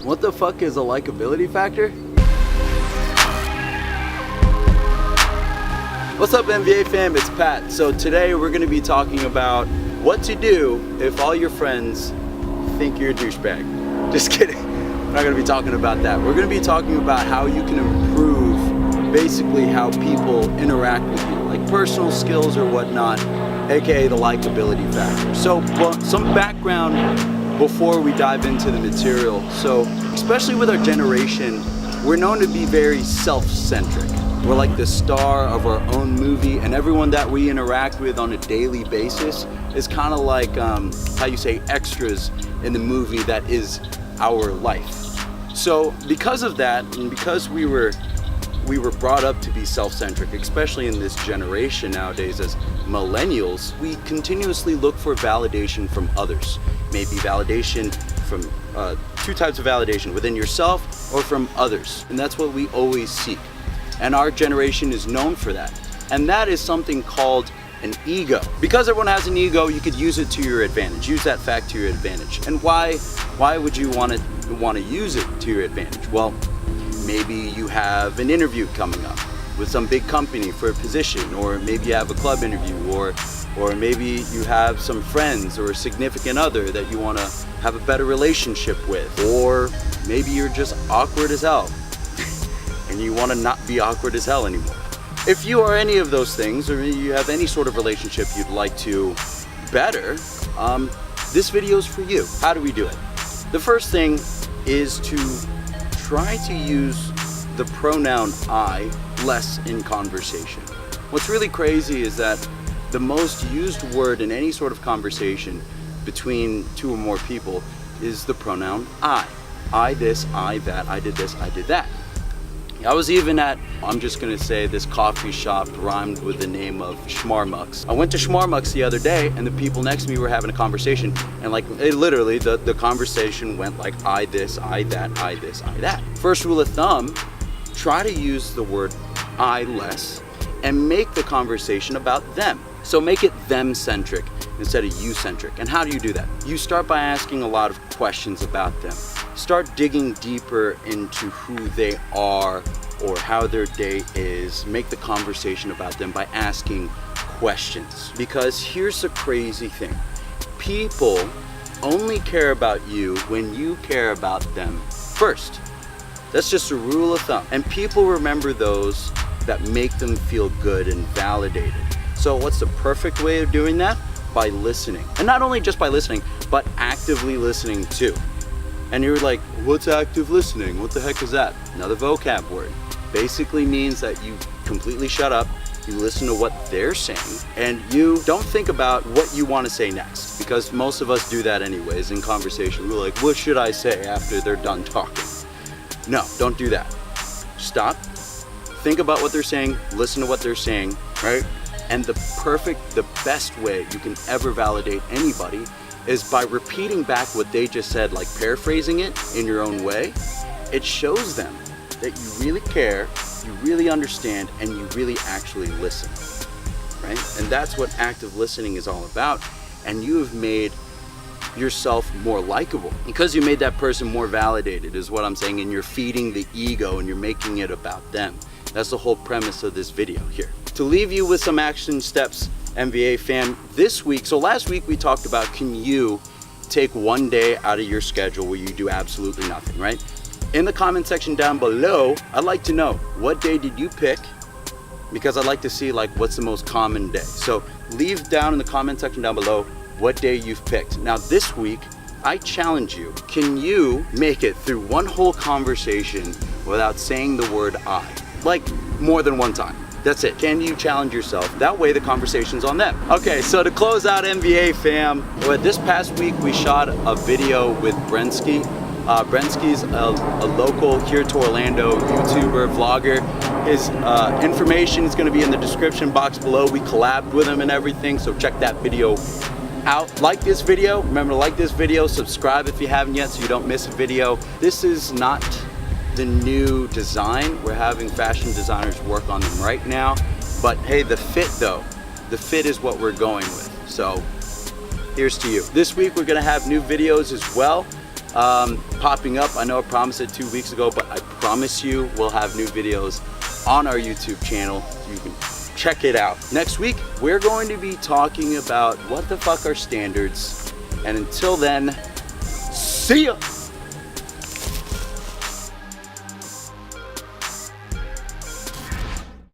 What the fuck is a likability factor? What's up, MVA fam? It's Pat. So today we're going to be talking about what to do if all your friends think you're a douchebag. Just kidding. We're not going to be talking about that. We're going to be talking about how you can improve basically how people interact with you, like personal skills or whatnot, aka the likability factor. So, well, some background before we dive into the material. So, especially with our generation, we're known to be very self-centric. We're like the star of our own movie, and everyone that we interact with on a daily basis is kind of like, how you say, extras in the movie that is our life. So because of that, and because we were brought up to be self-centric, especially in this generation nowadays as millennials, we continuously look for validation from others. Maybe validation from two types of validation, within yourself or from others. And that's what we always seek. And our generation is known for that. And that is something called an ego. Because everyone has an ego, you could use it to your advantage. Use that fact to your advantage. And why would you want to use it to your advantage? Well, maybe you have an interview coming up with some big company for a position, or maybe you have a club interview, or maybe you have some friends or a significant other that you want to have a better relationship with, or maybe you're just awkward as hell and you want to not be awkward as hell anymore. If you are any of those things, or you have any sort of relationship you'd like to better, this video is for you. How do we do it? The first thing is to try to use the pronoun I less in conversation. What's really crazy is that the most used word in any sort of conversation between two or more people is the pronoun I. I this, I that, I did this, I did that. I was even at, I'm just gonna say, this coffee shop rhymed with the name of Schmarmucks. I went to Schmarmucks the other day, and the people next to me were having a conversation, and like, literally, the conversation went like, I this, I that, I this, I that. First rule of thumb, try to use the word I less, and make the conversation about them. So make it them-centric instead of you-centric. And how do you do that? You start by asking a lot of questions about them. Start digging deeper into who they are or how their day is. Make the conversation about them by asking questions. Because here's the crazy thing. People only care about you when you care about them first. That's just a rule of thumb. And people remember those that make them feel good and validated. So what's the perfect way of doing that? By listening. And not only just by listening, but actively listening too. And you're like, what's active listening? What the heck is that? Another vocab word. Basically means that you completely shut up, you listen to what they're saying, and you don't think about what you want to say next. Because most of us do that anyways in conversation. We're like, what should I say after they're done talking? No, don't do that. Stop, think about what they're saying, listen to what they're saying, right? And the best way you can ever validate anybody is by repeating back what they just said, like paraphrasing it in your own way. It shows them that you really care, you really understand, and you really actually listen, right? And that's what active listening is all about. And you have made yourself more likable because you made that person more validated, is what I'm saying. And you're feeding the ego and you're making it about them. That's the whole premise of this video here. To leave you with some action steps, MVA fam, this week, so last week we talked about, can you take one day out of your schedule where you do absolutely nothing, right? In the comment section down below, I'd like to know, what day did you pick? Because I'd like to see like what's the most common day. So leave down in the comment section down below what day you've picked. Now this week, I challenge you, can you make it through one whole conversation without saying the word I? Like more than one time. That's it. Can you challenge yourself? That way the conversation's on them. Okay, so to close out MVA fam, this past week we shot a video with Brensky. Brensky's a local here to Orlando YouTuber, vlogger. His information is gonna be in the description box below. We collabed with him and everything, so check that video out. Like this video, remember to like this video, subscribe if you haven't yet so you don't miss a video. This is not the new design. We're having fashion designers work on them right now. But hey, the fit though, the fit is what we're going with. So here's to you. This week we're gonna have new videos as well. popping up. I know I promised it 2 weeks ago, but I promise you we'll have new videos on our YouTube channel. You can check it out. Next week, we're going to be talking about what the fuck are standards. And until then, see ya!